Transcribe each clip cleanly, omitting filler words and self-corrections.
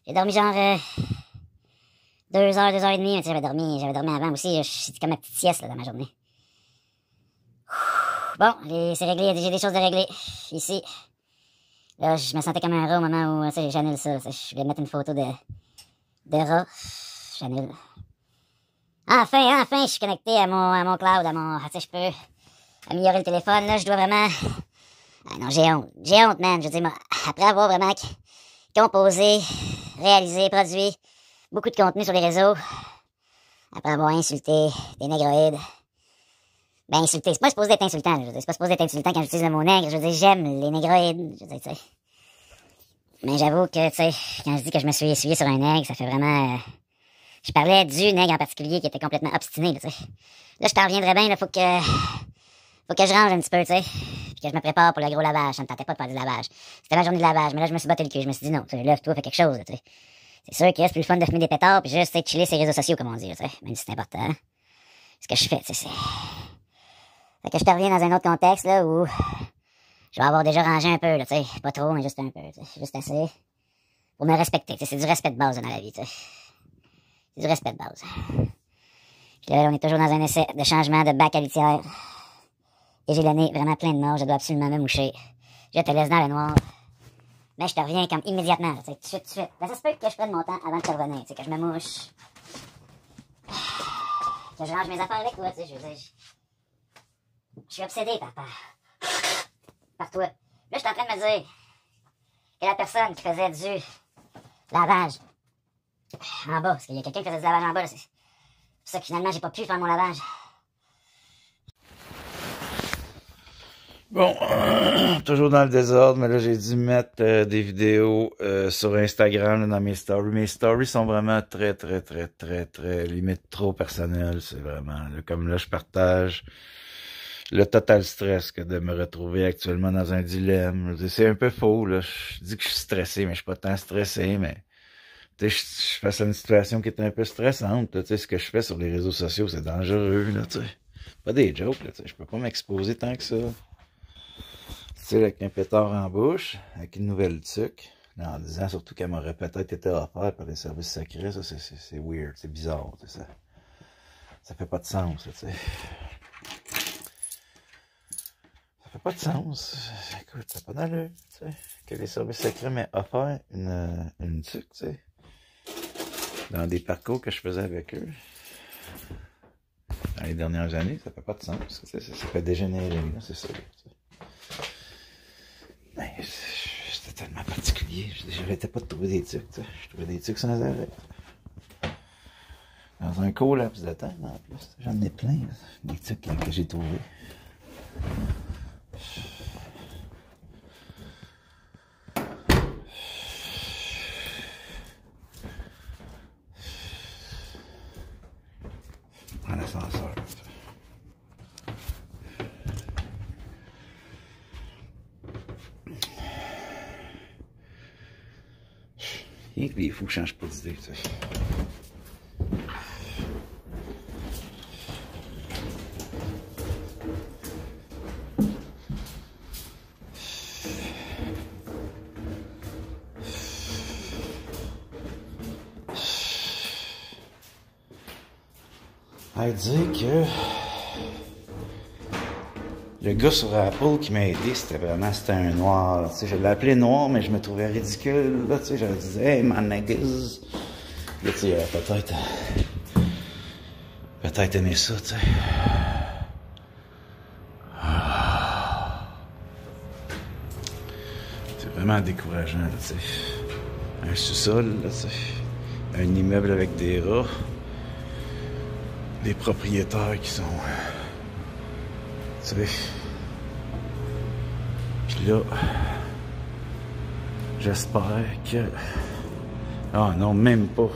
J'ai dormi genre 2 heures, 2 heures et demie, mais j'avais dormi avant aussi. C'est comme ma petite sieste là, dans ma journée. Bon, c'est réglé, j'ai des choses à régler. Ici. Là, je me sentais comme un rat au moment où j'annule ça. Je voulais mettre une photo de rat. J'annule. Enfin, je suis connecté à mon cloud, je peux améliorer le téléphone, là, je dois vraiment... Ah non, j'ai honte, man. Je veux dire, moi, après avoir vraiment composé, réalisé, produit beaucoup de contenu sur les réseaux, après avoir insulté des négroïdes, ben insulté, c'est pas supposé être insultant, je veux dire, c'est pas supposé être insultant quand j'utilise le mot nègre, je veux dire, j'aime les négroïdes, je veux dire, tu sais. Mais j'avoue que, tu sais, quand je dis que je me suis essuyé sur un nègre, ça fait vraiment... Je parlais du nègre en particulier qui était complètement obstiné, là, tu sais. Là, je t'en reviendrai bien, là, faut que je range un petit peu, tu sais. Puis que je me prépare pour le gros lavage. Ça me tentait pas de faire du lavage. C'était ma journée de lavage, mais là, je me suis battu le cul. Je me suis dit, non, lève-toi, fais quelque chose, tu sais. C'est sûr que c'est plus le fun de fumer des pétards puis juste, chiller sur les réseaux sociaux, comme on dit, tu sais. Même si c'est important. Hein? Ce que je fais, tu sais, Fait que je te reviens dans un autre contexte, là, où je vais avoir déjà rangé un peu, là, tu sais. Pas trop, mais juste un peu, tu sais. Juste assez. Pour me respecter, tu sais. C'est du respect de base dans la vie, tu sais. C'est du respect de base. Puis là, on est toujours dans un essai de changement de bac à litière. Et j'ai le nez vraiment plein de noir, je dois absolument me moucher. Je te laisse dans le noir. Mais je te reviens comme immédiatement, tu sais, tout de suite. Ben, ça se peut que je prenne mon temps avant de te revenir, tu sais, que je me mouche. Que je range mes affaires avec toi, tu sais, je veux dire. Je suis obsédé par toi. Là, je suis en train de me dire que la personne qui faisait du lavage en bas, parce qu'il y a quelqu'un qui faisait du lavage en bas, là, c'est pour ça que finalement, j'ai pas pu faire mon lavage. Bon, toujours dans le désordre, mais là j'ai dû mettre des vidéos sur Instagram là, dans mes stories. Mes stories sont vraiment très, limite trop personnelles. C'est vraiment, là, comme là je partage le total stress que de me retrouver actuellement dans un dilemme. C'est un peu faux, là. Je dis que je suis stressé, mais je suis pas tant stressé, mais tu sais, je suis face à une situation qui est un peu stressante. Tu sais, ce que je fais sur les réseaux sociaux, c'est dangereux, là, tu sais. Pas des jokes, là, tu sais. Je peux pas m'exposer tant que ça. Tu sais, avec un pétard en bouche, avec une nouvelle tuque, en disant surtout qu'elle m'aurait peut-être été offerte par les services secrets, ça c'est weird, c'est bizarre, tu sais, ça fait pas de sens, tu sais. Ça fait pas de sens. Écoute, ça pas d'allure, tu sais, que les services secrets m'aient offert une tuque, tu sais, dans des parcours que je faisais avec eux. Dans les dernières années, ça fait pas de sens, ça fait dégénérer, là, c'est ça, tu sais. Ben, c'était tellement particulier. J'arrêtais pas de trouver des trucs, tu sais. Je trouvais des trucs sans arrêt. Dans un court laps de temps, en plus. J'en ai plein, là. Des trucs que j'ai trouvés. Prends l'ascenseur. Rien que les fous changent pas d'idée, tu sais. Elle dit que le gars sur Apple qui m'a aidé, c'était un noir. Tu sais, je l'ai appelé noir, mais je me trouvais ridicule. Là, tu sais, je disais, hey, man, niggas. Là, tu sais, peut-être aimer ça, tu sais. C'est vraiment décourageant, là, tu sais. Un sous-sol, là, tu sais. Un immeuble avec des rats. Des propriétaires qui sont... Tu sais... Puis là... J'espère que... Ah non, même pas.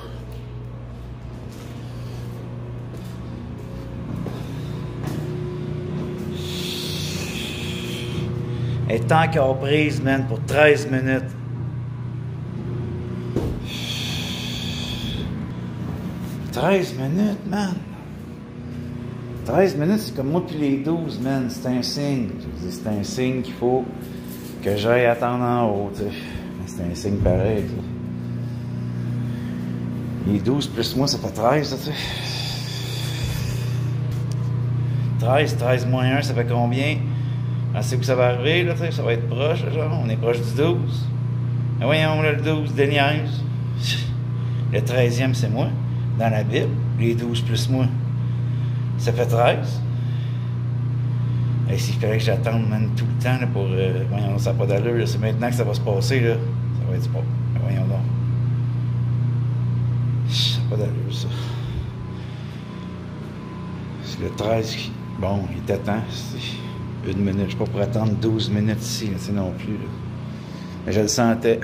Elle est encore prise, man, pour 13 minutes. « 13 minutes, man! » 13 minutes, c'est comme moi puis les 12, man. C'est un signe. C'est un signe qu'il faut que j'aille attendre en haut, tu sais. Mais c'est un signe pareil, tu sais. Les 12 plus moi, ça fait 13, là, tu sais. 13 moins 1, ça fait combien? On sait où ça va arriver, là, tu sais, ça va être proche, là, genre, on est proche du 12. Mais voyons, là, le 12, des niaises. Le 13e, c'est moi, dans la Bible. Les 12 plus moi, ça fait 13. Et s'il fallait que j'attende même tout le temps, là, pour... voyons, ça n'a pas d'allure, là, c'est maintenant que ça va se passer, là. Ça va être pas... Mais voyons donc. Ça n'a pas d'allure, ça. C'est le 13 qui... Bon, il était temps, c'est 1 minute. Je ne suis pas pour attendre 12 minutes ici, là, non plus, là. Mais je le sentais.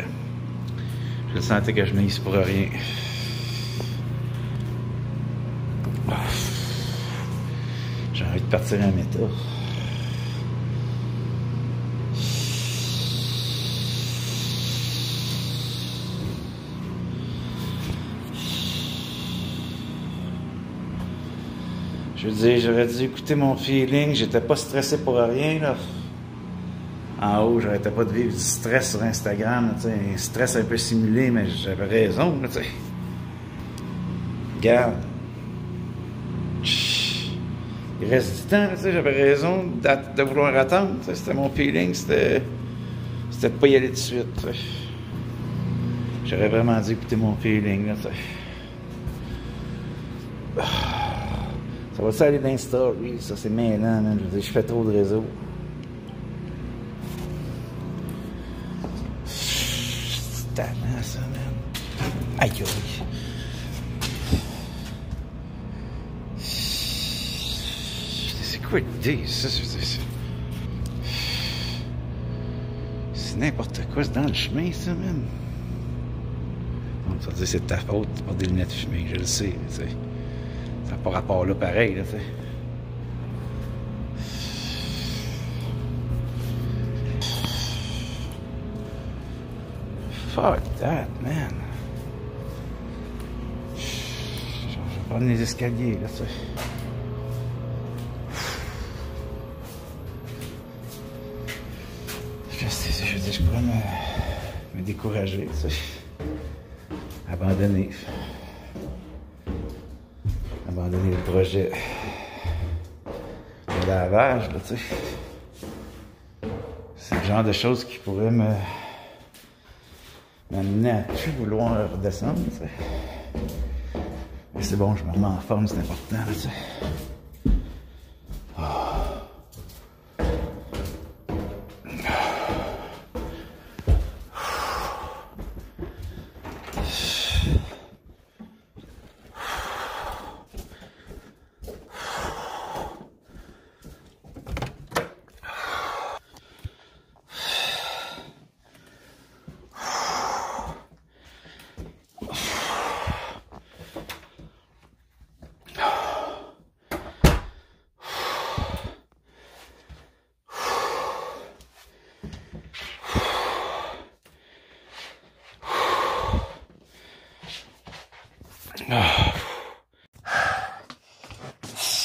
Je le sentais que je venais ici pour rien. J'ai envie de partir en méta. Je veux dire, j'aurais dû écouter mon feeling. J'étais pas stressé pour rien, là. En haut, j'arrêtais pas de vivre du stress sur Instagram, tu sais, un stress un peu simulé, mais j'avais raison, tu sais. Regarde. Il reste du temps, tu sais, j'avais raison de vouloir attendre, tu sais, c'était mon feeling, c'était de pas y aller tout de suite, tu sais. J'aurais vraiment dû écouter mon feeling, là, tu sais. Ça va-tu aller dans les stories? Ça, c'est mêlant, man. Je veux dire, je fais trop de réseaux. C'est tannant, ça, man. Aïe, aïe. C'est quoi l'idée, ça? C'est n'importe quoi, c'est dans le chemin, ça, man. Bon, ça veut dire que c'est de ta faute, tu portes des lunettes fumées, je le sais, tu sais. Ça n'a pas rapport là pareil, là, tu sais. Fuck that, man. Je vais prendre les escaliers, là, tu sais. Je veux dire, je pourrais me décourager, tu sais. Abandonner le projet de lavage, là, tu sais. C'est le genre de choses qui pourrait m'amener à plus vouloir redescendre, tu sais. Mais c'est bon, je me remets en forme, c'est important, là, tu sais.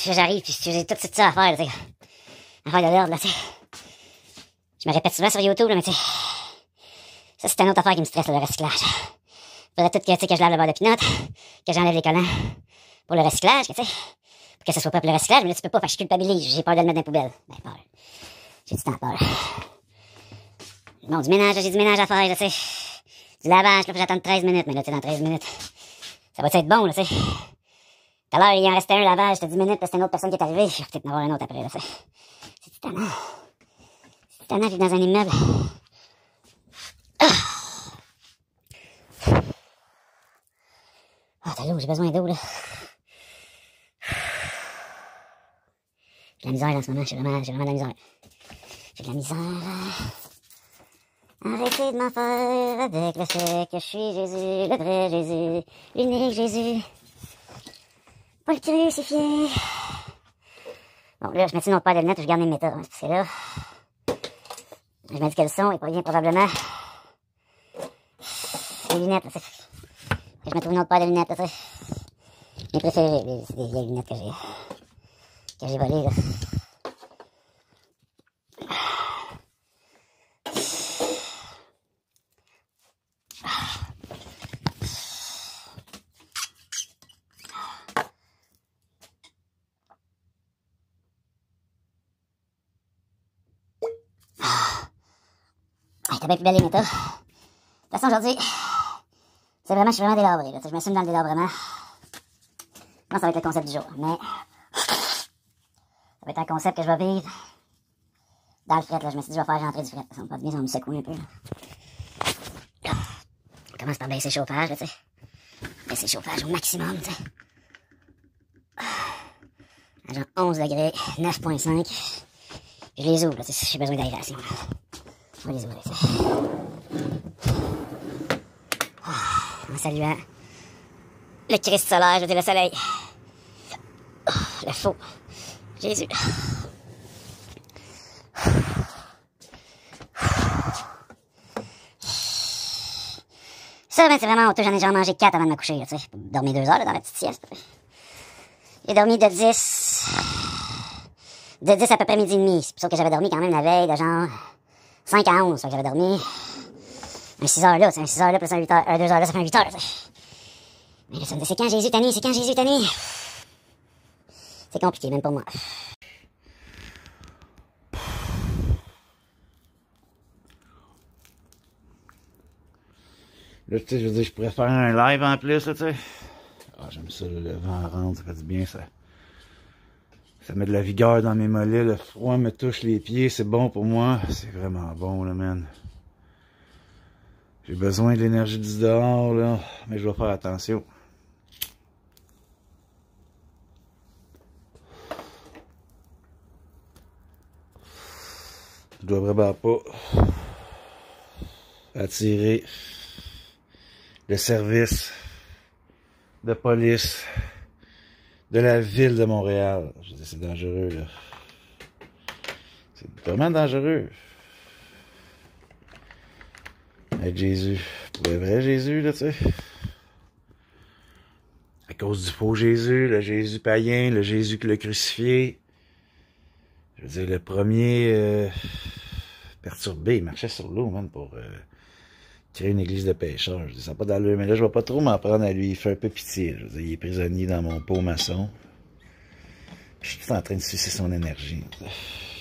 J'arrive, puis j'ai tout ça à faire, tu sais. À faire de l'ordre, là, tu sais. Je me répète souvent sur YouTube, là, mais tu sais. Ça, c'est une autre affaire qui me stresse, là, le recyclage. Faudrait tout que, que je lave le beurre de pinot, que j'enlève les collants pour le recyclage, tu sais. Pour que ça soit pas pour le recyclage, mais là, tu peux pas, fait que je culpabilise. J'ai peur de le mettre dans les poubelles. Ben, peur. J'ai du temps peur. Bon, du ménage, j'ai du ménage à faire, là, tu sais. Du lavage, là, faut que j'attende 13 minutes, mais là, tu sais, dans 13 minutes, ça va être bon, là, tu sais. Tout à l'heure, il en restait un lavage, c'était 10 minutes, puis c'était une autre personne qui est arrivée. Je vais peut-être en avoir un autre après, là, tu sais. C'est tannant. C'est tannant de vivre dans un immeuble. Ah, t'as l'eau, j'ai besoin d'eau, là. J'ai de la misère, là, en ce moment, j'ai vraiment de la misère. J'ai de la misère. Arrêtez de m'en faire avec le fait que je suis Jésus, le vrai Jésus, l'unique Jésus. Pas le crucifié. Bon, là, je mets une autre paire de lunettes, je garde mes méthodes, hein, parce que là, je me dis que le son est pas bien, probablement. Les lunettes, là, je me trouve une autre paire de lunettes, là, tu sais. Mes préférées, c'est des vieilles lunettes que j'ai volées, là. C'était bien plus belle les méta. De toute façon, aujourd'hui, je suis vraiment délabré. Là. Je m'assume dans le délabrement. Je pense que ça va être le concept du jour. Mais ça va être un concept que je vais vivre dans le fret. Là. Je me suis dit, je vais faire rentrer du fret. Ça me passe bien, ça va me secouer un peu. Là. On commence par baisser le chauffage, tu sais. Baisser le chauffage au maximum, tu sais. À genre 11 degrés, 9.5. Je les ouvre, là, j'ai besoin d'aération. Je vais les ouvrir, tu sais. En saluant le Christ solaire, je veux dire le soleil. Le faux. Jésus. Ça, ben, c'est vraiment honteux. J'en ai déjà mangé 4 avant de me coucher, là, tu sais. Dormi 2 heures, là, dans la petite sieste. J'ai dormi de 10 à peu près midi et demi. Sauf que j'avais dormi quand même la veille de genre 5 à 11. Fait que j'avais dormi un 6 heures là, c'est un 6 heures là plus un 8 heures, 2 heures là, ça fait un 8 heures, tu sais. Mais là, ça me dit, c'est quand Jésus Tani, c'est quand Jésus Tani. C'est compliqué, même pour moi. Là, tu sais, je veux dire, je pourrais faire un live en plus, là, tu sais. Ah, j'aime ça, là, le vent rentre, ça fait du bien, ça. Ça met de la vigueur dans mes mollets, le froid me touche les pieds, c'est bon pour moi. C'est vraiment bon, là, man. J'ai besoin de l'énergie du dehors, là, mais je dois faire attention. Je dois vraiment pas attirer le service de police de la ville de Montréal. Je dis, c'est dangereux, là. C'est vraiment dangereux. Avec Jésus. Pour le vrai Jésus, là, tu sais. À cause du faux Jésus, le Jésus païen, le Jésus qui l'a crucifié. Je veux dire, le premier perturbé, il marchait sur l'eau, man, pour créer une église de pêcheurs. Je dis, ça n'a pas d'allure, mais là, je vais pas trop m'en prendre à lui. Il fait un peu pitié. Je veux dire, il est prisonnier dans mon pot maçon. Puis je suis tout en train de sucer son énergie. Il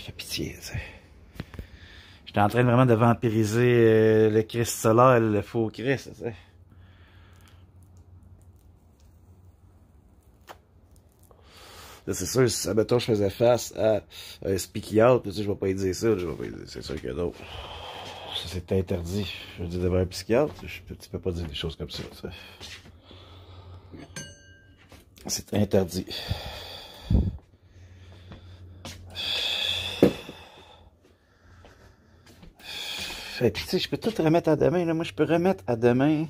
fait pitié, tu sais. J'étais en train vraiment de vampiriser le Christ solaire, le faux Christ, tu sais. Là, c'est sûr, si, admettons, je faisais face à un speaky out, tu sais, je vais pas lui dire ça, je vais pas lui dire, c'est sûr que non. Ça, c'est interdit. Je veux dire, devant un psychiatre, tu peux pas dire des choses comme ça, tu sais. C'est interdit. Et puis, tu sais, je peux tout remettre à demain, là. Moi, je peux remettre à demain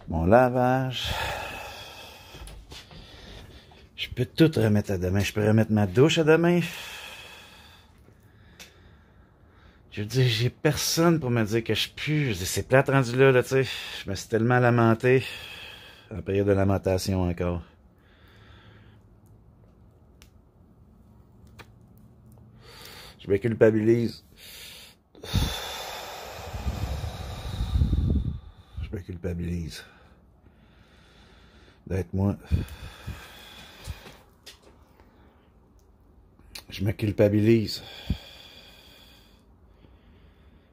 mon lavage. Je peux tout remettre à demain. Je peux remettre ma douche à demain. Je veux dire, j'ai personne pour me dire que je pue. Je dis, c'est plate rendu là, tu sais. Je me suis tellement lamenté. En période de lamentation encore. Je me culpabilise. Je me culpabilise d'être moi. Je me culpabilise.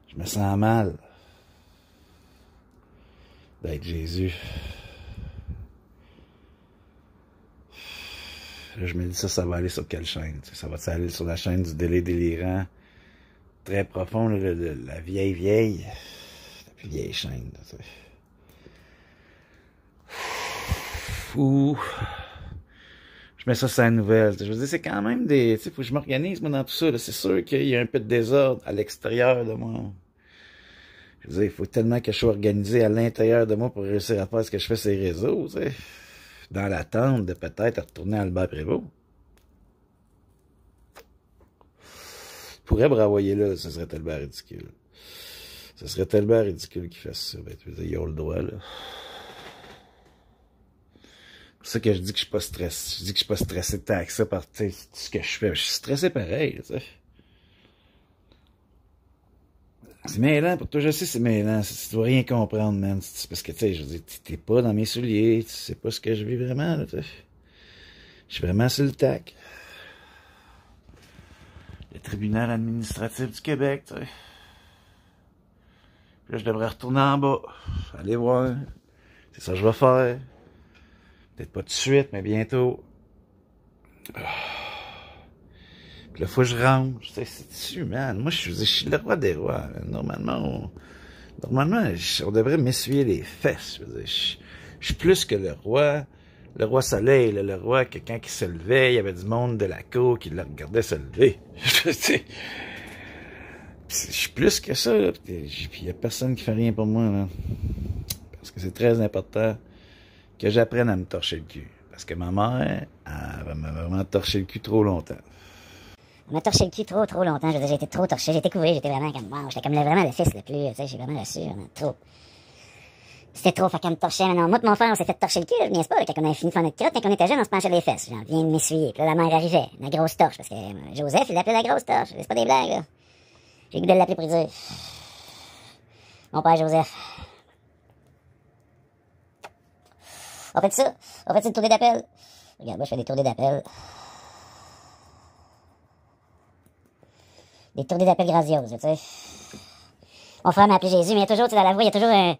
Je me sens mal d'être Jésus. Là, je me dis ça va aller sur quelle chaîne? Ça va aller sur la chaîne du délai délirant. Très profond, là, la vieille. La plus vieille chaîne. Là, ou je mets ça sur la nouvelle. Je veux dire, c'est quand même des... Tu sais, faut que je m'organise, moi, dans tout ça. C'est sûr qu'il y a un peu de désordre à l'extérieur de moi. Je veux dire, il faut tellement que je sois organisé à l'intérieur de moi pour réussir à faire ce que je fais sur les réseaux, tu sais. Dans l'attente de peut-être retourner à Albert Prévost. Je pourrais bravoyer là, ce serait tellement ridicule. Ce serait tellement ridicule qu'ils fassent ça. Ben, tu veux dire, ils ont le droit, là. C'est pour ça que je dis que je suis pas stressé. Je dis que je suis pas stressé tant que ça par tout ce que je fais. Je suis stressé pareil, tu sais. C'est mêlant, pour toi, je sais c'est mêlant. Tu dois rien comprendre, man. C'est parce que, tu sais, je veux dire, t'es pas dans mes souliers. Tu sais pas ce que je vis vraiment, là, tu sais. Je suis vraiment sur le tac. Le tribunal administratif du Québec, tu sais. Là, je devrais retourner en bas, aller voir. C'est ça que je vais faire. Peut-être pas tout de suite, mais bientôt. Puis là, faut que je range. C'est dessus, man. Moi, je suis le roi des rois. Normalement, on devrait m'essuyer les fesses. Je suis plus que le roi. Le roi Soleil, là, le roi que quand il se levait, il y avait du monde de la cour qui le regardait se lever. Je suis plus que ça, là. Puis il y a personne qui fait rien pour moi, là. Parce que c'est très important que j'apprenne à me torcher le cul. Parce que ma mère, elle m'a vraiment torché le cul trop longtemps. On m'a torché le cul trop longtemps. Je veux dire, j'ai été trop torché. J'ai été couvé. J'étais vraiment comme, wow, j'étais comme vraiment le fils le plus, tu sais, j'ai vraiment reçu, trop. C'était trop, fait qu'elle me torchait. Maintenant, moi et mon frère, on s'est fait torcher le cul, je niaise pas. Quand on a fini de faire notre crotte, quand on était jeunes, on se penchait les fesses. Genre, viens m'essuyer. Puis là, la mère arrivait. La grosse torche. Parce que Joseph, il l'appelait la grosse torche. C'est pas des blagues, là. J'ai le goût de l'appeler pour lui dire. Mon père Joseph. On fait ça. On fait une tournée d'appel. Regarde, moi, je fais des tournées d'appel. Des tournées d'appel grandioses, tu sais. Mon frère m'a appelé Jésus, mais il y a toujours, tu sais, dans la voix, il y a toujours un...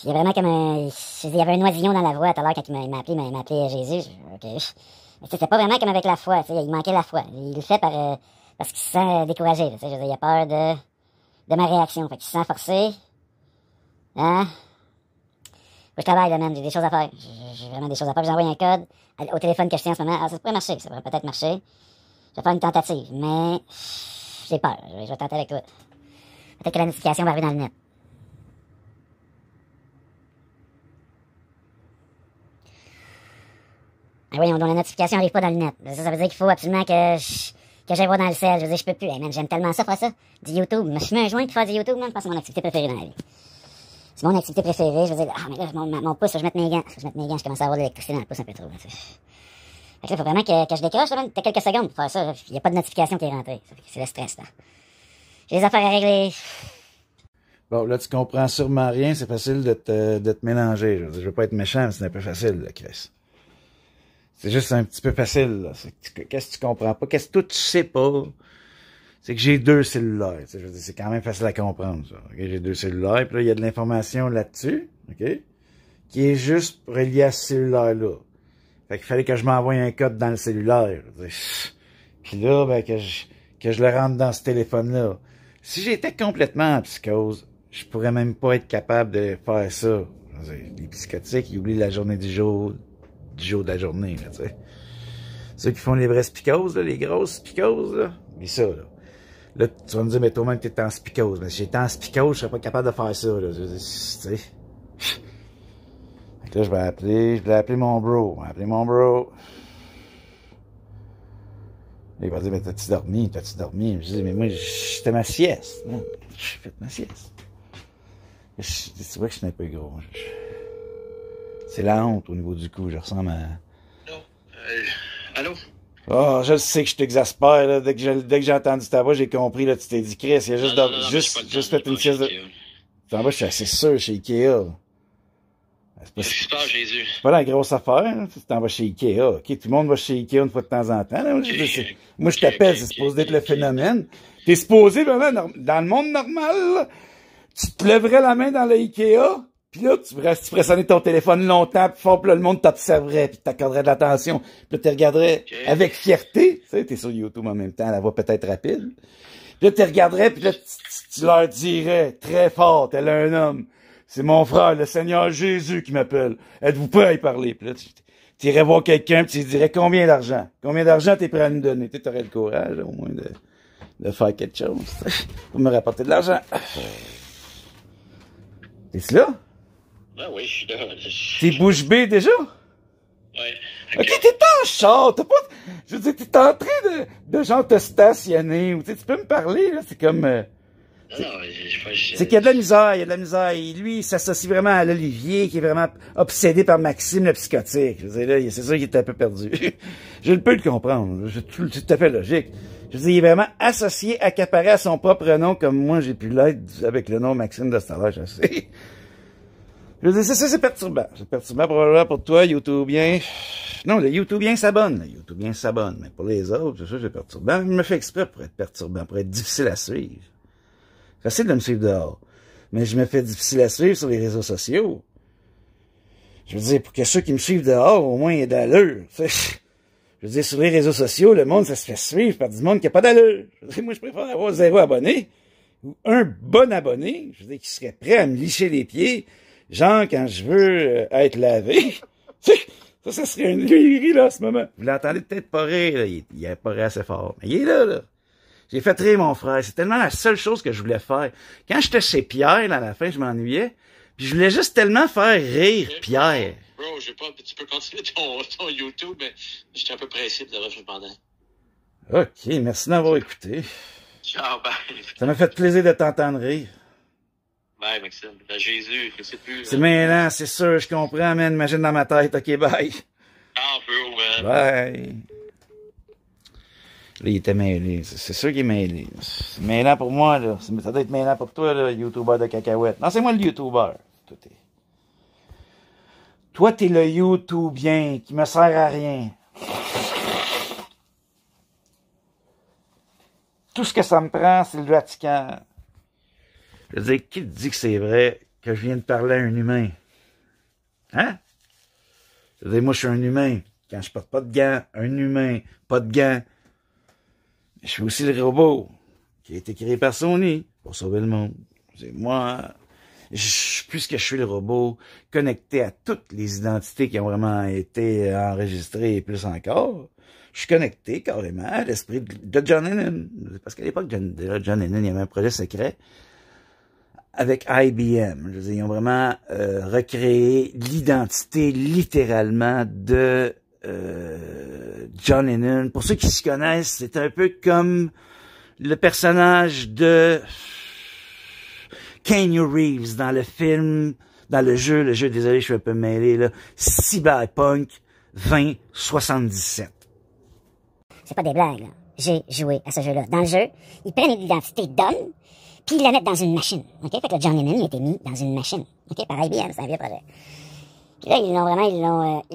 Il y a vraiment comme un... Il y avait un noisillon dans la voix tout à l'heure quand il m'a appelé Jésus. OK. Mais c'était pas vraiment comme avec la foi, tu sais, il manquait la foi. Il le fait parce qu'il se sent découragé, tu sais, je veux dire, il a peur de ma réaction, fait qu'il se sent forcé. Hein? Faut que je travaille, là, man, j'ai des choses à faire. J'ai vraiment des choses à faire. J'ai envoyé un code au téléphone que je tiens en ce moment. Ah, ça pourrait marcher, ça pourrait peut-être marcher. Je vais faire une tentative, mais j'ai peur. Je vais tenter avec toi. Peut-être que la notification va arriver dans le net. Ah oui, donc la notification n'arrive pas dans le net. Ça veut dire qu'il faut absolument que j'aille voir dans le ciel. Je veux dire, je peux plus. Hey, man, j'aime tellement ça faire ça. Du YouTube. Je mets un joint pour faire du YouTube, man. Je pense que c'est mon activité préférée dans la vie. C'est mon activité préférée. Je veux dire, ah, mais là, mon pouce, faut que je mette mes gants. Je commence à avoir de l'électricité dans le pouce un peu trop. Fait que là, il faut vraiment que je décroche, là, man. T'as quelques secondes pour faire ça. Il n'y a pas de notification qui est rentrée. C'est le stress, là. J'ai des affaires à régler. Bon, là, tu comprends sûrement rien. C'est facile de te mélanger. Je veux pas être méchant, mais c'est un peu facile, là, Chris. C'est juste un petit peu facile, là. Qu'est-ce que tu comprends pas? Qu'est-ce que toi, tu sais pas? C'est que j'ai 2 cellulaires. Je veux dire, c'est quand même facile à comprendre, ça. Okay? J'ai 2 cellulaires, puis là, il y a de l'information là-dessus, OK? Qui est juste reliée à ce cellulaire-là. Fait qu'il fallait que je m'envoie un code dans le cellulaire. Puis là, ben, que je le rentre dans ce téléphone-là. Si j'étais complètement en psychose, je pourrais même pas être capable de faire ça. Je veux dire, les psychotiques, ils oublient la journée du jour de la journée, là, tu sais. Ceux qui font les vraies spicoses, là, les grosses spicoses, là, mais ça, là. Là, tu vas me dire, mais toi-même, t'es en spicose. Mais si j'étais en spicose, je serais pas capable de faire ça, là. Tu sais. Fait que là, je vais appeler mon bro. Il va dire, mais t'as-tu dormi? Je dis, mais moi, c'était ma sieste. J'ai fait ma sieste. Tu vois que je suis un peu gros. C'est la honte au niveau du cou. Je ressemble à... Allô? Oh, je sais que je t'exaspère, là. Dès que j'ai entendu ta voix, j'ai compris, là, tu t'es dit, Chris, il y a juste fait une pièce de... En bas, je suis assez sûr, chez Ikea. Qu'est-ce qui se passe, Jésus? C'est pas la grosse affaire, hein. Tu t'en vas chez Ikea. OK, tout le monde va chez Ikea une fois de temps en temps, là. Moi, je t'appelle, c'est supposé être le phénomène. T'es supposé, vraiment, dans le monde normal, là, tu te lèverais la main dans le Ikea, puis là, tu ferais sonner ton téléphone longtemps, puis fort, puis là, le monde t'observerait, puis t'accorderait de l'attention, puis là, tu regarderais avec fierté. Tu sais, t'es sur YouTube en même temps, la voix peut-être rapide. Puis là, tu regarderais, puis là, tu leur dirais très fort, tel un homme, c'est mon frère, le Seigneur Jésus qui m'appelle. Êtes-vous prêt à y parler? Puis là, tu irais voir quelqu'un, puis tu dirais combien d'argent? Combien d'argent t'es prêt à nous donner? Tu aurais le courage, au moins, de faire quelque chose, pour me rapporter de l'argent. T'es-tu là? Ah oui, je suis là. T'es bouche bée déjà? Ouais. Ok, t'es en char, t'as pas... Je veux dire, t'es en train de genre te stationner, ou tu peux me parler, là, c'est comme... c'est qu'il y a de la misère, et lui, il s'associe vraiment à l'Olivier, qui est vraiment obsédé par Maxime le psychotique. Je veux dire, là, c'est sûr qu'il est un peu perdu. Je peux le comprendre, c'est tout à fait logique. Je veux dire, il est vraiment associé, accaparé à son propre nom, comme moi, j'ai pu l'être avec le nom Maxime de Staller, je sais. Je veux dire, c'est perturbant. C'est perturbant probablement pour toi, YouTubien. Non, le YouTubien s'abonne. Mais pour les autres, c'est perturbant. Je me fais exprès pour être perturbant, pour être difficile à suivre. Facile de me suivre dehors. mais je me fais difficile à suivre sur les réseaux sociaux. Je veux dire, pour que ceux qui me suivent dehors, au moins, aient d'allure. Je veux dire, sur les réseaux sociaux, le monde, ça se fait suivre par du monde qui n'a pas d'allure. Je veux dire, moi, je préfère avoir 0 abonnés, ou un bon abonné, je veux dire, qui serait prêt à me licher les pieds, genre quand je veux être lavé. Ça serait une luillerie, là, en ce moment. Vous l'entendez peut-être pas rire, là. Il est pas rire assez fort. Mais il est là, là. J'ai fait rire mon frère. C'est tellement la seule chose que je voulais faire. Quand j'étais chez Pierre, là, à la fin, je m'ennuyais. Puis je voulais juste tellement faire rire Pierre. Bro, tu peux continuer ton YouTube, mais j'étais un peu pressé de le refaire pendant. OK, merci d'avoir écouté. Ciao, bye. Ça m'a fait plaisir de t'entendre rire. Bye, Maxime. Jésus, je sais plus. C'est mêlant, c'est sûr, je comprends, man. Imagine dans ma tête. OK, bye. Ah, bro, man. Bye. Là, il était mêlé. C'est sûr qu'il est mêlé. C'est mêlant pour moi, là. Ça doit être mêlant pour toi, là, YouTuber de cacahuètes. Non, c'est moi le YouTuber. Toi, t'es le YouTubien qui me sert à rien. Tout ce que ça me prend, c'est le Vatican. Je veux dire, qui te dit que c'est vrai que je viens de parler à un humain? Hein? Je veux dire, moi, je suis un humain. Quand je porte pas de gants, un humain, pas de gants. Je suis aussi le robot qui a été créé par Sony pour sauver le monde. Moi, puisque je suis le robot connecté à toutes les identités qui ont vraiment été enregistrées et plus encore, je suis connecté carrément à l'esprit de John Lennon. Parce qu'à l'époque de John Lennon, il y avait un projet secret avec IBM. Je veux dire, ils ont vraiment recréé l'identité littéralement de John Lennon. Pour ceux qui se connaissent, c'est un peu comme le personnage de Keanu Reeves dans le film, dans le jeu, désolé, je suis un peu mêlé, là, Cyberpunk 2077. C'est pas des blagues, là. J'ai joué à ce jeu-là. Dans le jeu, ils prennent l'identité d'homme, puis ils la mettent dans une machine. OK? Fait que le John Lennon, il a été mis dans une machine. OK? Par IBM, c'est un vieux projet. Puis là, ils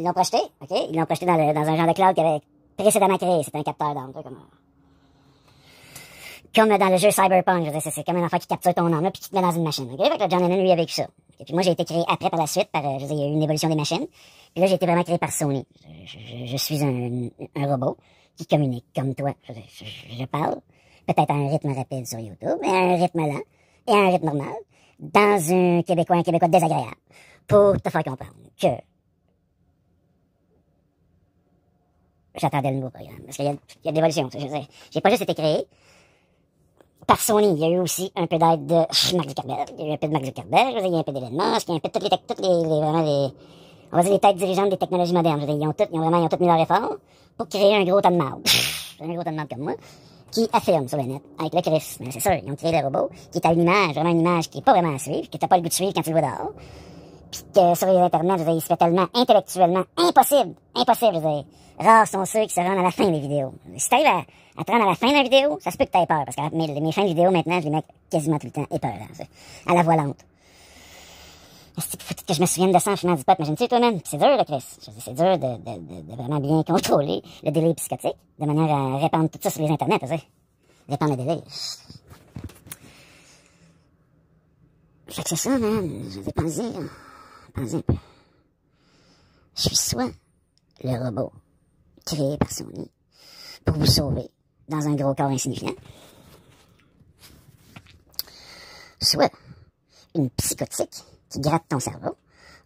l'ont projeté. OK? Ils l'ont projeté dans un genre de cloud qui avait précédemment créé. C'était un capteur d'âme, comme dans le jeu Cyberpunk. Je veux dire, c'est comme un enfant qui capture ton âme, là, puis qui te met dans une machine. OK? Fait que le John Lennon, lui, a vécu ça. Et puis moi, j'ai été créé après, par la suite, je veux dire, il y a eu une évolution des machines. Puis là, j'ai été vraiment créé par Sony. Je suis un robot qui communique comme toi. Je parle, peut-être à un rythme rapide sur YouTube, mais à un rythme lent et à un rythme normal, dans un Québécois désagréable, pour te faire comprendre que j'attendais le nouveau programme. Parce qu'il y a de l'évolution. J'ai pas juste été créé par Sony. Il y a eu aussi un peu d'aide de Mark Zuckerberg. Il y a eu un peu de Mark Zuckerberg. Il y a un peu d'Elon Musk. Il y a un peu de toutes les on va dire les têtes dirigeantes des technologies modernes. Ils ont tous mis leur effort pour créer un gros tas de marde. Un gros tas de marde comme moi, qui affirme sur le net, avec le Chris. Mais c'est sûr, ils ont créé le robot, qui est à une image, vraiment une image qui est pas vraiment à suivre, que t'as pas le goût de suivre quand tu le vois dehors. Puis que sur les internets, je veux dire, il se fait tellement intellectuellement impossible, je veux dire. Rares sont ceux qui se rendent à la fin des vidéos. Si t'arrives à te rendre à la fin de la vidéo, ça se peut que t'aies peur, parce que mes fins de vidéo, maintenant, je les mets quasiment tout le temps épeurants, à la voix lente. Faut que je me souvienne de ça en fumant du pot. Imagine-tu toi-même, c'est dur, le Chris. C'est dur de vraiment bien contrôler le délire psychotique, de manière à répandre tout ça sur les internets, tu sais. Répandre le délire. Fait que c'est ça, man. Je vais penser un peu. Je suis soit le robot créé par Sony pour vous sauver dans un gros corps insignifiant, soit une psychotique qui gratte ton cerveau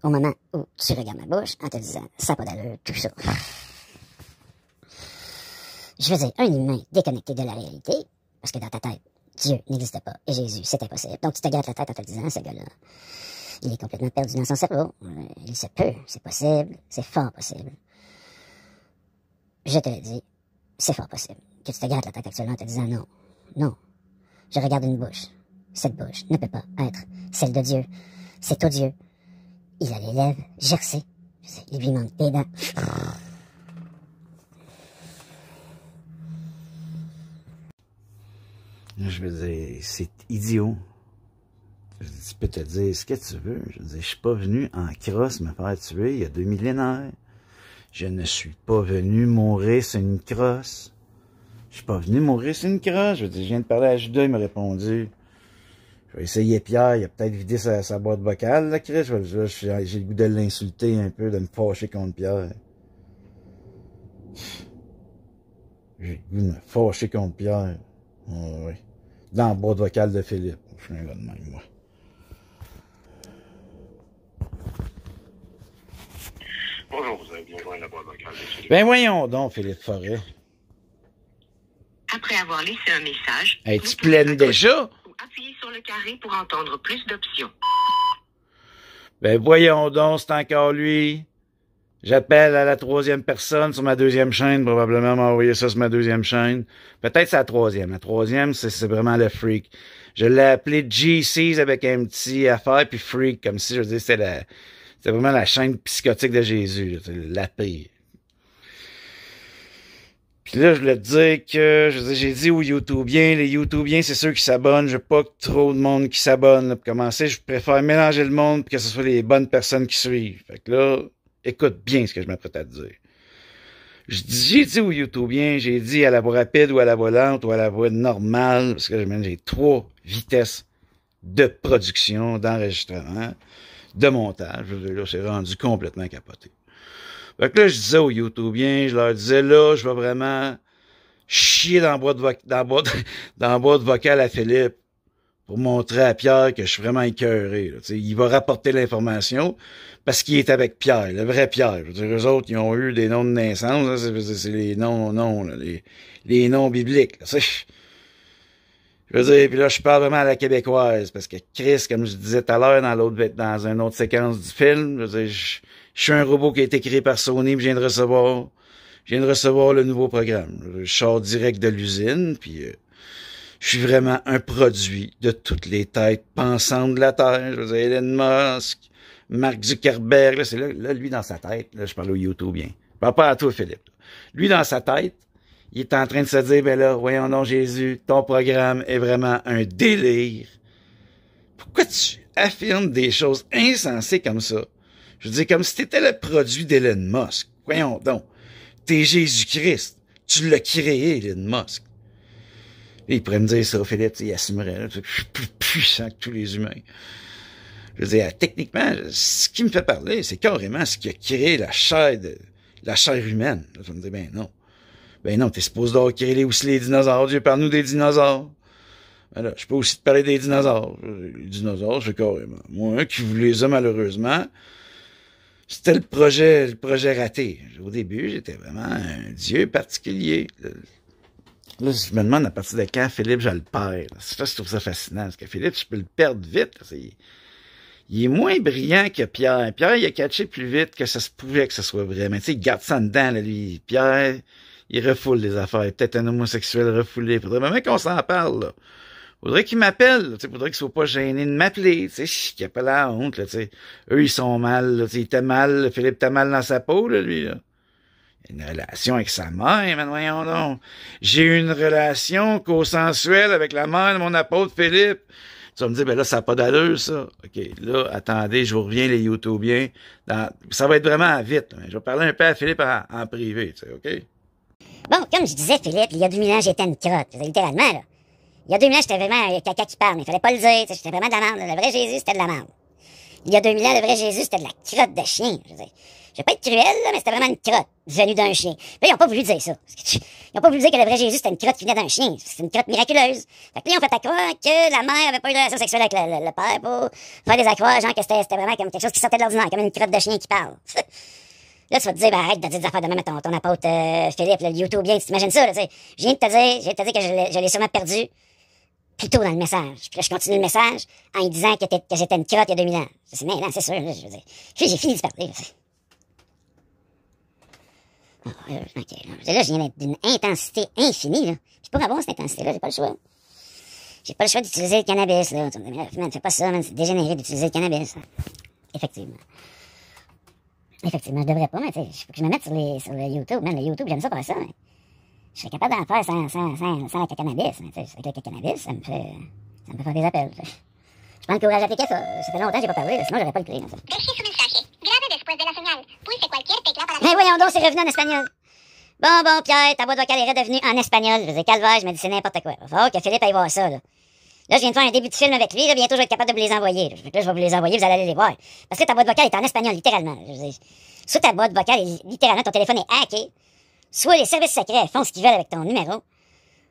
au moment où tu regardes ma bouche en te disant « ça n'a pas d'allure, tout ça ». Je veux dire, un humain déconnecté de la réalité, parce que dans ta tête, Dieu n'existe pas et Jésus, c'est impossible. Donc tu te grattes la tête en te disant « ce gars-là, il est complètement perdu dans son cerveau. Il se peut, c'est possible, c'est fort possible. » Je te le dis, c'est fort possible que tu te grattes la tête actuellement en te disant « non, non, je regarde une bouche. Cette bouche ne peut pas être celle de Dieu. C'est odieux. Il a les lèvres gercées. Il lui manque des dents. » Je veux dire, c'est idiot. Tu peux te dire ce que tu veux. Je veux dire, je suis pas venu en crosse me faire tuer il y a 2 millénaires. Je ne suis pas venu mourir sur une crosse. Je suis pas venu mourir sur une crosse. Je veux dire, je viens de parler à Judas, il m'a répondu. Je vais essayer Pierre, il a peut-être vidé sa boîte vocale, là, Chris. J'ai le goût de l'insulter un peu, de me fâcher contre Pierre. J'ai le goût de me fâcher contre Pierre. Oh, oui. Dans la boîte vocale de Philippe. Je suis un gars de même, moi. Bonjour, vous avez bien joint la boîte vocale de Philippe. Ben voyons donc, Philippe Forêt. Après avoir laissé un message, Es-tu pleine déjà? ou appuyez sur le carré pour entendre plus d'options. Ben voyons donc, c'est encore lui. J'appelle à la 3e personne sur ma 2e chaîne, probablement m'envoyer ça sur ma 2e chaîne. Peut-être c'est la 3e. La 3e, c'est vraiment le freak. Je l'ai appelé GC's avec un petit affaire, puis freak, comme si je disais c'était vraiment la chaîne psychotique de Jésus, la pire. Puis là, je voulais te dire que, j'ai dit aux YouTubiens, les YouTubiens, c'est ceux qui s'abonnent. Je veux pas que trop de monde qui s'abonne. Pour commencer, je préfère mélanger le monde pour que ce soit les bonnes personnes qui suivent. Fait que là, écoute bien ce que je m'apprête à te dire. J'ai dit aux YouTubiens, j'ai dit à la voie rapide ou à la voie lente ou à la voie normale, parce que j'ai 3 vitesses de production, d'enregistrement, de montage. Là, c'est rendu complètement capoté. Fait que là, je disais aux YouTubiens, je leur disais, là, je vais vraiment chier dans la boîte vocale à Philippe pour montrer à Pierre que je suis vraiment écœuré. Là. Il va rapporter l'information parce qu'il est avec Pierre, le vrai Pierre. Je veux dire, eux autres, ils ont eu des noms de naissance, là, c'est les noms, là, les noms bibliques. Là, je veux dire, puis là, je parle vraiment à la québécoise, parce que Chris, comme je disais tout à l'heure dans une autre séquence du film, je veux dire, je suis un robot qui a été créé par Sony, puis je viens de recevoir le nouveau programme. Je sors direct de l'usine, puis je suis vraiment un produit de toutes les têtes pensantes de la Terre. Je veux dire, Elon Musk, Mark Zuckerberg, là, c'est là, lui dans sa tête, là, je parle au YouTubien. Je parle pas à toi, Philippe. Lui dans sa tête, il est en train de se dire, ben là, voyons donc, Jésus, ton programme est vraiment un délire. Pourquoi tu affirmes des choses insensées comme ça? Je veux dire, comme si t'étais le produit d'Elon Musk. Voyons donc. T'es Jésus-Christ. Tu l'as créé, Elon Musk. Et il pourrait me dire ça, Philippe, il assumerait. Là, je suis plus puissant que tous les humains. Je veux dire, techniquement, ce qui me fait parler, c'est carrément ce qui a créé la chair humaine. Là, je me dis, ben non. Ben non, t'es supposé d'avoir créé aussi les dinosaures. Dieu, parle-nous des dinosaures. Ben là, je peux aussi te parler des dinosaures. Les dinosaures, c'est carrément. Moi, qui vous les a malheureusement, c'était le projet raté. Au début, j'étais vraiment un dieu particulier. Là, je me demande à partir de quand Philippe, je le perds. Ça, je trouve ça fascinant. Parce que Philippe, je peux le perdre vite. Il est moins brillant que Pierre. Pierre, il a catché plus vite que ça se pouvait que ce soit vrai. Mais tu sais, il garde ça dedans, là, lui. Pierre, il refoule les affaires. Peut-être un homosexuel refoulé. Faudrait vraiment qu'on s'en parle, là. Faudrait qu'il m'appelle, tu sais, faudrait qu'il soit pas gêné de m'appeler, tu sais, qu'il n'y a pas la honte, là, tu sais. Eux, ils sont mal, là, tu sais, il était mal, Philippe était mal dans sa peau, là, lui, là. Il y a une relation avec sa mère, mais voyons donc. J'ai eu une relation consensuelle avec la mère de mon apôtre Philippe. Tu vas me dire, ben là, ça n'a pas d'allure, ça. OK, là, attendez, je vous reviens, les YouTubiens. Ça va être vraiment vite, hein. Je vais parler un peu à Philippe en privé, tu sais, OK? Bon, comme je disais, Philippe, il y a 2000 ans, j'étais une crotte, littéralement, là. Il y a 2000 ans, j'étais vraiment caca qui parle, mais il fallait pas le dire, j'étais vraiment de la merde. Le vrai Jésus, c'était de la merde. Il y a 2000 ans, le vrai Jésus, c'était de la crotte de chien. Je vais pas être cruel, là, mais c'était vraiment une crotte venue d'un chien. Puis là, ils ont pas voulu dire ça. Ils ont pas voulu dire que le vrai Jésus, c'était une crotte qui venait d'un chien. C'était une crotte miraculeuse. Fait que là, ils ont fait à croire que la mère avait pas eu de relation sexuelle avec le père pour faire des accroires, genre que c'était vraiment comme quelque chose qui sortait de l'ordinaire, comme une crotte de chien qui parle. Là, tu vas te dire, ben, arrête de dire des affaires de même à ton apôtre Philippe, le YouTubien, tu t'imagines ça, là, tu sais. Je viens de te dire que je l'ai sûrement perdu plus tôt dans le message. Puis là, je continue le message en lui disant que j'étais une crotte il y a 2000 ans. C'est maintenant, c'est sûr, là, je veux dire. Puis j'ai fini de parler, là. Oh, OK, là, je viens d'être d'une intensité infinie, là. Puis pour avoir cette intensité-là, j'ai pas le choix. J'ai pas le choix d'utiliser le cannabis, là. Tu me dis, man, fais pas ça, man, c'est dégénéré d'utiliser le cannabis. Effectivement. Effectivement, je devrais pas, mais tu sais, faut que je me mette sur le YouTube, man. Le YouTube, j'aime ça faire ça, mais je serais capable d'en faire sans le cannabis. Hein, avec le cannabis, ça me fait faire des appels. Je prends le courage d'appliquer ça. Ça fait longtemps que j'ai pas parlé, sinon j'aurais pas le créé. Deje su mensaje. Grabe después de la señal. Pulse cualquier tecla para... Mais voyons donc, c'est revenu en espagnol. Bon, Pierre, ta boîte vocale est redevenue en espagnol. Je veux dire, calvaire, je me dis, c'est n'importe quoi. Il va falloir que Philippe aille voir ça, là. Là, je viens de faire un début de film avec lui, là, bientôt je vais être capable de vous les envoyer. Là, fait que là je vais vous les envoyer, vous allez aller les voir. Parce que ta boîte vocale est en espagnol, littéralement. Je veux dire, soit ta boîte vocale est littéralement, ton téléphone est hacké, soit les services secrets font ce qu'ils veulent avec ton numéro,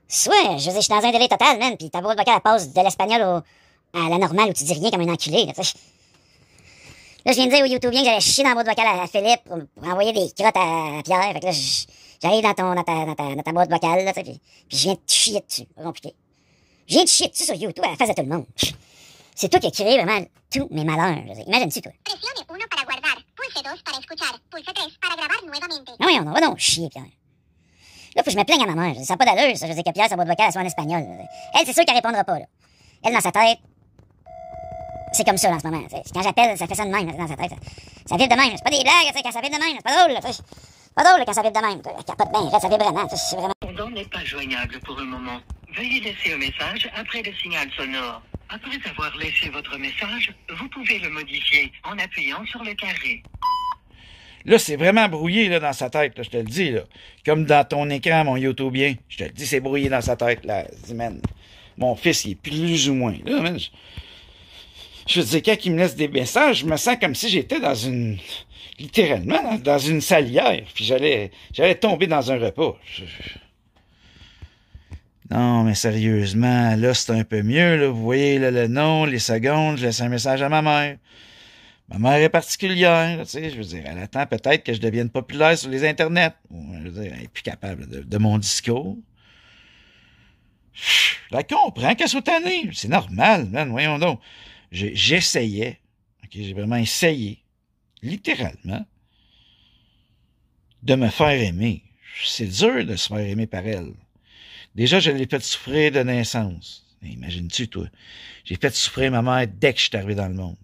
soit, je veux dire, je suis dans un délai total, man, pis ta boîte vocale, elle passe de l'espagnol à la normale où tu dis rien comme un enculé, là, t'sais. Là, je viens de dire au YouTubien que j'allais chier dans la boîte vocale à Philippe pour envoyer des crottes à Pierre. Fait que là, j'arrive dans ta boîte vocale, là, puis je viens de te chier dessus. Pas compliqué. Je viens de chier dessus sur YouTube à la face de tout le monde. C'est toi qui as créé vraiment tous mes malheurs. Imagine-tu, toi. Presione 1 para guardar, pulse 2 para escuchar, pulse 3 para grabar nuevamente. Ah oui, on va donc chier, Pierre. Là, faut que je me plaigne à ma mère. Ça n'a pas d'allure, ça. Je sais que Pierre, sa boîte vocale, elle soit en espagnol. Elle, c'est sûr qu'elle répondra pas, là. Elle, dans sa tête, c'est comme ça, là, en ce moment. T'sais. Quand j'appelle, ça fait ça de même, là, dans sa tête. Ça vibre de même. C'est pas des blagues, quand ça vibre de même. C'est pas drôle, là. C'est pas drôle, là, quand ça vibre de même. Elle capote bien, ça vibre vraiment. C'est vraiment... Le répondant n'est pas joignable pour le moment. Veuillez laisser un message après le signal sonore. Après avoir laissé votre message, vous pouvez le modifier en appuyant sur le carré. Là, c'est vraiment brouillé là, dans sa tête, là, je te le dis. Là. Comme dans ton écran, mon YouTubien. Je te le dis, c'est brouillé dans sa tête. Là. Man, mon fils, il est plus ou moins là. Man, je veux dire, quand il me laisse des messages, je me sens comme si j'étais dans une... littéralement, dans une salière. Puis j'allais tomber dans un repas. Non, mais sérieusement, là, c'est un peu mieux. Là. Vous voyez là, le nom, les secondes, je laisse un message à ma mère. Ma mère est particulière, tu sais, je veux dire, elle attend peut-être que je devienne populaire sur les internets. Je veux dire, elle est plus capable de mon discours. Je la comprends qu'elle soit tannée. C'est normal, man, voyons donc. J'essayais, ok, j'ai vraiment essayé, littéralement, de me faire aimer. C'est dur de se faire aimer par elle. Déjà, je l'ai fait souffrir de naissance. Imagines-tu, toi? J'ai fait souffrir ma mère dès que je suis arrivé dans le monde.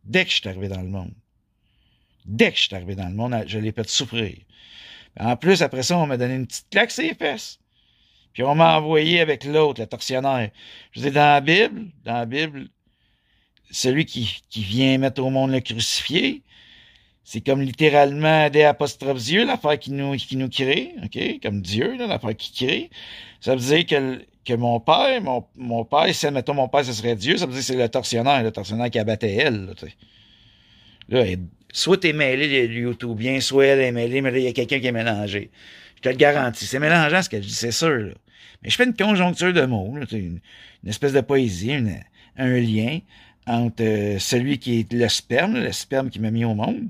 Dès que je suis arrivé dans le monde. Dès que je suis arrivé dans le monde, je l'ai fait souffrir. En plus, après ça, on m'a donné une petite claque sur les fesses. Puis on m'a envoyé avec l'autre, le tortionnaire. Je veux dire, dans la Bible, celui qui vient mettre au monde le crucifié, c'est comme littéralement des apostrophes Dieu, l'affaire qui nous crée, ok? Comme Dieu, là, l'affaire qui crée. Ça veut dire que mon père, si, admettons, mon père, ce serait Dieu, ça veut dire que c'est le tortionnaire qui abattait elle, là, tu sais. Là, soit t'es mêlé, le YouTubien, soit elle est mêlée, mais là, il y a quelqu'un qui est mélangé. Je te le garantis. C'est mélangeant, ce que je dis, c'est sûr, là. Mais je fais une conjoncture de mots, là, une espèce de poésie, un lien entre celui qui est le sperme qui m'a mis au monde,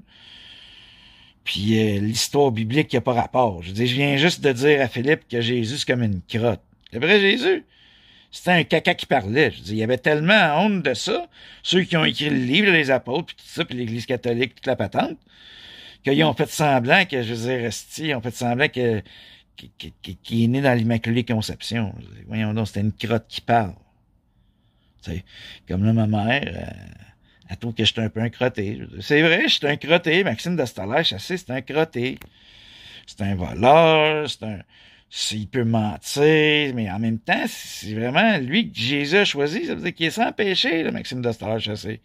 puis l'histoire biblique qui n'a pas rapport. Je veux dire, je viens juste de dire à Philippe que Jésus, c'est comme une crotte. Le vrai Jésus, c'était un caca qui parlait. Je veux dire, il y avait tellement honte de ça, ceux qui ont écrit le livre, les apôtres, puis tout ça, puis l'Église catholique, toute la patente, qu'ils ont fait semblant que, je veux dire, ils ont fait semblant qu'il est né dans l'Immaculée Conception. Je veux dire, voyons donc, c'était une crotte qui parle. Tu sais, comme là, ma mère... elle trouve que j'étais un peu un crotté. C'est vrai, j'étais un crotté. Maxime Destalèche, je sais, c'est un crotté. C'est un voleur, il peut mentir, mais en même temps, c'est vraiment lui que Jésus a choisi. Ça veut dire qu'il est sans péché, là, Maxime Destalèche, je sais.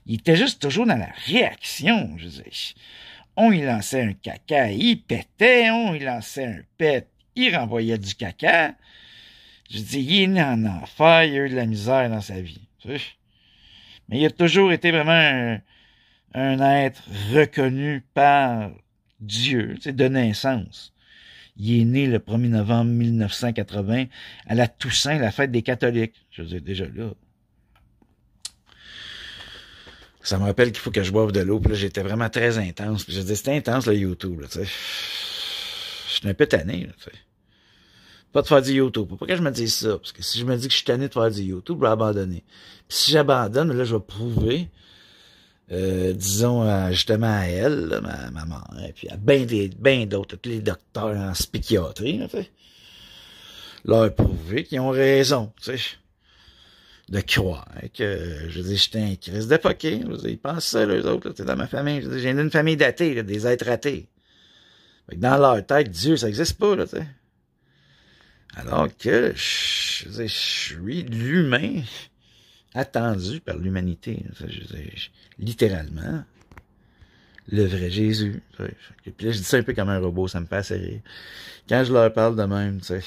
Il était juste toujours dans la réaction, je veux dire. Il lançait un caca, il pétait. Il lançait un pet, il renvoyait du caca. Je dis, il est né en enfer, il a eu de la misère dans sa vie. Tu sais? Mais il a toujours été vraiment un être reconnu par Dieu, tu sais, de naissance. Il est né le 1er novembre 1980 à la Toussaint, la fête des catholiques. Je veux dire, déjà là. Ça me rappelle qu'il faut que je boive de l'eau. Puis là, j'étais vraiment très intense. Puis je dis, c'était intense, le YouTube, là, tu sais. Je suis un peu tanné, là, tu sais. Pas de faire du YouTube. Pourquoi je me dis ça? Parce que si je me dis que je suis tanné de faire du YouTube, je vais abandonner. Puis si j'abandonne, là, je vais prouver, disons, justement à elle, là, ma mère, et puis à bien d'autres, tous les docteurs en psychiatrie, là, tu sais, leur prouver qu'ils ont raison, tu sais, de croire que, je veux dire, j'étais un Christ de poquet. Je veux dire, ils pensent ça, les autres, là, tu sais, dans ma famille. Je veux dire, j'ai une famille d'athées, là, des êtres athées. Fait que dans leur tête, Dieu, ça existe pas, là, tu sais. Alors que, je suis l'humain attendu par l'humanité. Littéralement, le vrai Jésus. Et puis là, je dis ça un peu comme un robot, ça me fait assez rire. Quand je leur parle de même, tu sais,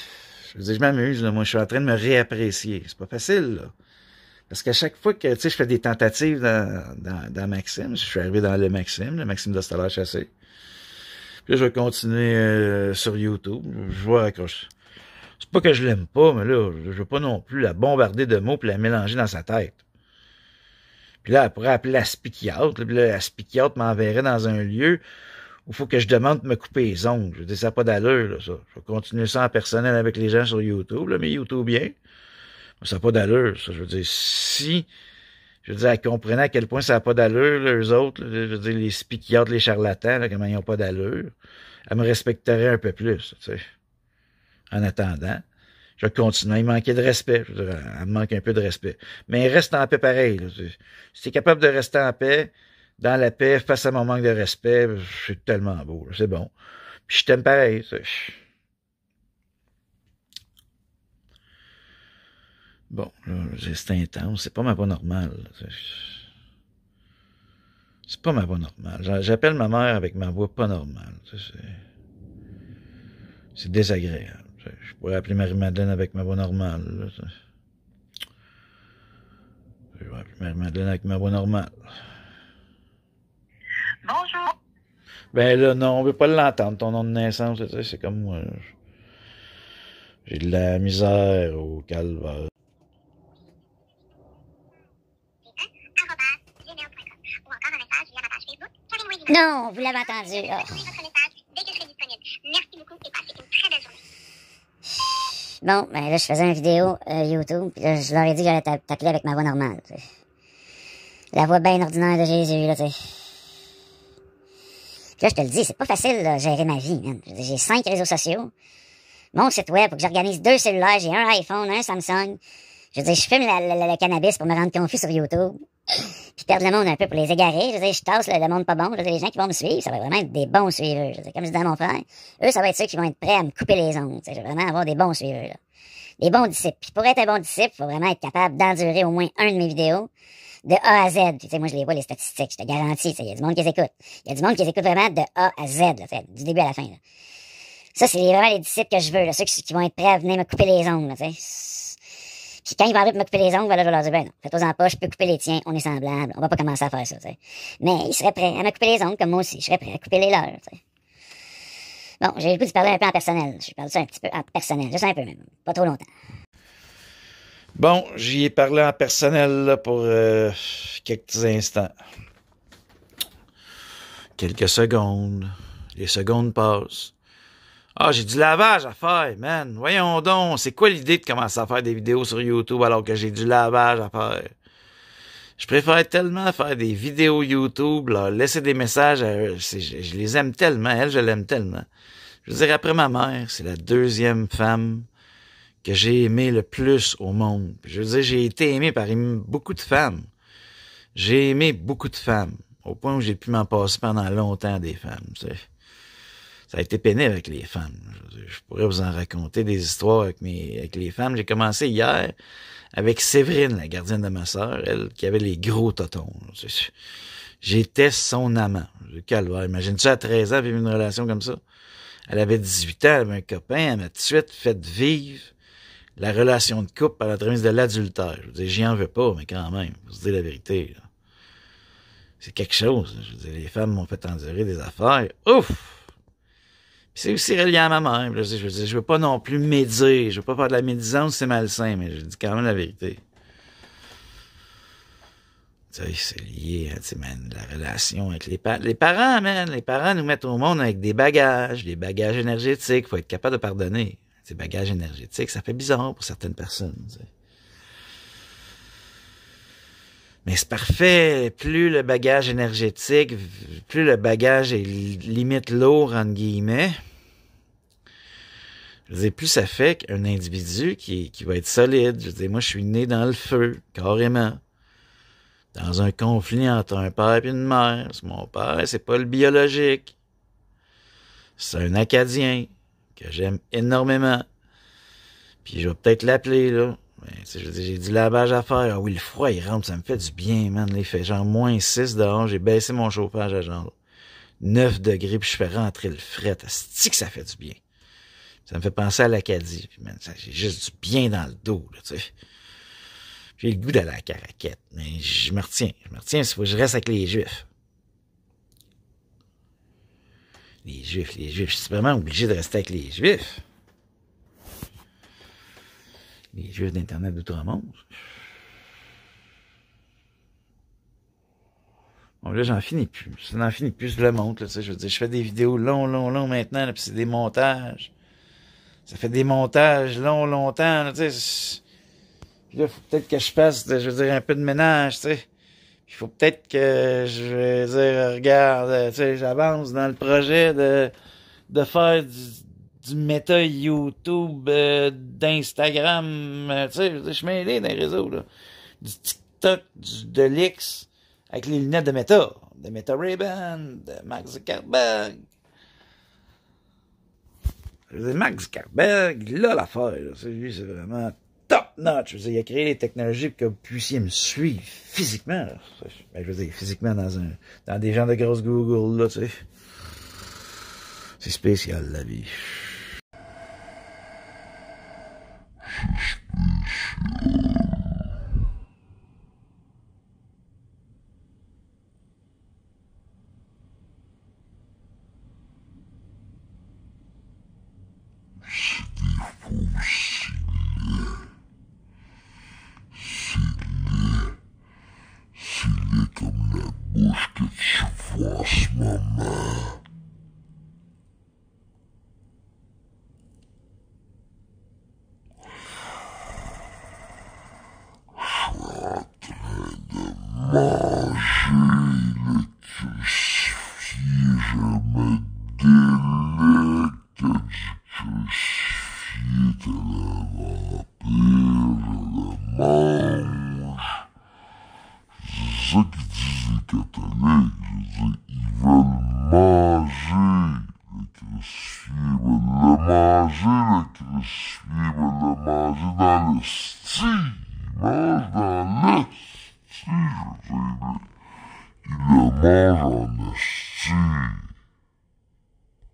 je m'amuse, là, moi, je suis en train de me réapprécier. C'est pas facile, là. Parce qu'à chaque fois que, tu sais, je fais des tentatives dans Maxime, je suis arrivé dans le Maxime de Stellar Chassé. Puis là, je vais continuer sur YouTube. Je vois accrocher. C'est pas que je l'aime pas, mais là, je veux pas non plus la bombarder de mots puis la mélanger dans sa tête. Puis là, elle pourrait appeler la spikiatre. Puis là, la spikiatre m'enverrait dans un lieu où il faut que je demande de me couper les ongles. Je dis, ça n'a pas d'allure, là, ça. Je vais continuer ça en personnel avec les gens sur YouTube, là, mais YouTube bien. Ça n'a pas d'allure, ça. Je veux dire, si, je veux dire, elle comprenait à quel point ça n'a pas d'allure, là, eux autres, là, je veux dire, les spikiatres, les charlatans, là, comment ils n'ont pas d'allure, elle me respecterait un peu plus, tu sais. En attendant, je vais continuer. Il manquait de respect. Je veux dire, elle me manque un peu de respect. Mais reste en paix pareil, là. Si t'es capable de rester en paix, dans la paix, face à mon manque de respect, c'est tellement beau, là. C'est bon. Puis je t'aime pareil, tu sais. Bon, là, c'est intense. C'est pas ma voix normale. C'est pas ma voix normale. J'appelle ma mère avec ma voix pas normale. C'est désagréable. Je pourrais appeler Marie-Madeleine avec ma voix normale. Là. Je vais appeler Marie-Madeleine avec ma voix normale. Bonjour. Ben là, non, on veut pas l'entendre, ton nom de naissance. C'est comme moi. J'ai de la misère au calvaire. Ou encore un message via ma page Facebook, Karine Wayne. Non, vous l'avez entendu. Je vais votre message dès que je serai disponible. Merci beaucoup et passez une très belle journée. Bon, ben là, je faisais une vidéo YouTube, puis là, je leur ai dit que j'allais t'appeler avec ma voix normale. T'sais. La voix bien ordinaire de Jésus, là, tu sais. Puis là, je te le dis, c'est pas facile, de gérer ma vie, man. J'ai 5 réseaux sociaux, mon site web, faut que j'organise 2 cellulaires, j'ai un iPhone, un Samsung. Je veux dire, je filme le cannabis pour me rendre confus sur YouTube. Puis perdre le monde un peu pour les égarer. Je veux dire, je tasse le monde pas bon. Je veux dire, les gens qui vont me suivre, ça va vraiment être des bons suiveurs. Je veux dire, comme je disais à mon frère, eux, ça va être ceux qui vont être prêts à me couper les ongles. Je vais vraiment avoir des bons suiveurs, là. Des bons disciples. Puis pour être un bon disciple, il faut vraiment être capable d'endurer au moins un de mes vidéos de A à Z. Puis tu sais, moi, je les vois, les statistiques. Je te garantis, il y a du monde qui les écoute. Il y a du monde qui les écoute vraiment de A à Z, là, du début à la fin, là. Ça, c'est vraiment les disciples que je veux, là, ceux qui vont être prêts à venir me couper les ongles, tu sais. Puis quand ils vont arriver pour me couper les ongles, ben là, je vais leur dire, ben non, fais-toi-en pas, je peux couper les tiens, on est semblables, on va pas commencer à faire ça, tu sais. Mais ils seraient prêts à me couper les ongles, comme moi aussi, je serais prêt à couper les leurs, tu sais. Bon, j'ai le goût de parler un peu en personnel. Je parle ça un petit peu en personnel, juste un peu même, pas trop longtemps. Bon, j'y ai parlé en personnel là, pour quelques instants. Quelques secondes. Les secondes passent. Ah, j'ai du lavage à faire, man. Voyons donc, c'est quoi l'idée de commencer à faire des vidéos sur YouTube alors que j'ai du lavage à faire? Je préfère tellement faire des vidéos YouTube, là, laisser des messages à eux. Je les aime tellement, elle, je l'aime tellement. Je veux dire, après ma mère, c'est la 2e femme que j'ai aimée le plus au monde. Je veux dire, j'ai été aimé par beaucoup de femmes. J'ai aimé beaucoup de femmes, au point où j'ai pu m'en passer pendant longtemps des femmes, tu sais. Ça a été pénible avec les femmes. Je pourrais vous en raconter des histoires avec les femmes. J'ai commencé hier avec Séverine, la gardienne de ma sœur, elle qui avait les gros totons. J'étais son amant. Calvaire. Imagine-tu à 13 ans vivre une relation comme ça? Elle avait 18 ans, elle avait un copain, elle m'a tout de suite fait vivre la relation de couple par l'entremise de l'adultère. Je veux dire, j'y en veux pas, mais quand même, faut se dire la vérité, là. C'est quelque chose. Je veux dire, les femmes m'ont fait endurer des affaires. Ouf! Puis c'est aussi relié à ma mère. Je veux dire, je veux pas non plus médire. Je veux pas faire de la médisance, c'est malsain, mais je dis quand même la vérité. Tu sais, c'est lié à, tu sais, man, la relation avec les parents, man. Les parents nous mettent au monde avec des bagages énergétiques. Faut être capable de pardonner. Ces bagages énergétiques, ça fait bizarre pour certaines personnes, tu sais. Mais c'est parfait. Plus le bagage énergétique, plus le bagage est limite lourd, entre guillemets, je veux dire, plus ça fait qu'un individu qui va être solide. Je veux dire, moi, je suis né dans le feu, carrément. Dans un conflit entre un père et une mère. Mon père, c'est pas le biologique. C'est un Acadien que j'aime énormément. Puis je vais peut-être l'appeler, là. Mais, je veux dire, j'ai du lavage à faire. Ah oui, le froid, il rentre, ça me fait du bien, man. Il fait genre -6 dehors. J'ai baissé mon chauffage à genre 9 degrés, puis je fais rentrer le fret. C'est que ça fait du bien. Ça me fait penser à l'Acadie. Puis, man, j'ai juste du bien dans le dos, là, tu sais. J'ai le goût d'aller à la caraquette, mais je me retiens. Il faut que je reste avec les Juifs. Les Juifs. Je suis vraiment obligé de rester avec les Juifs. Les Juifs d'Internet d'Outre-Monde. Bon, là, j'en finis plus. Ça n'en finit plus, je le montre, là, tu sais, je veux dire, je fais des vidéos longs maintenant, là, puis c'est des montages. Ça fait des montages longtemps, là, tu sais. Puis là, faut peut-être que je fasse, je veux dire, un peu de ménage, tu sais. Il faut peut-être que je vais dire, regarde, tu sais, j'avance dans le projet de faire du méta YouTube, d'Instagram, tu sais, je suis mêlé dans les réseaux, là. Du TikTok, de l'X, avec les lunettes de Meta Ray-Ban, de Mark Zuckerberg. Je veux dire, Mark Zuckerberg, là, l'affaire, là, lui, c'est vraiment top notch. Je veux dire, il a créé les technologies pour que vous puissiez me suivre physiquement, là. Ben, je veux dire, physiquement dans des gens de grosse Google, là, tu sais. C'est spécial, la vie. Comme la bouche que tu vois en ce moment. Je suis en train de manger le crucifié. Je me délecte du crucifié que le vampire. Je le mange.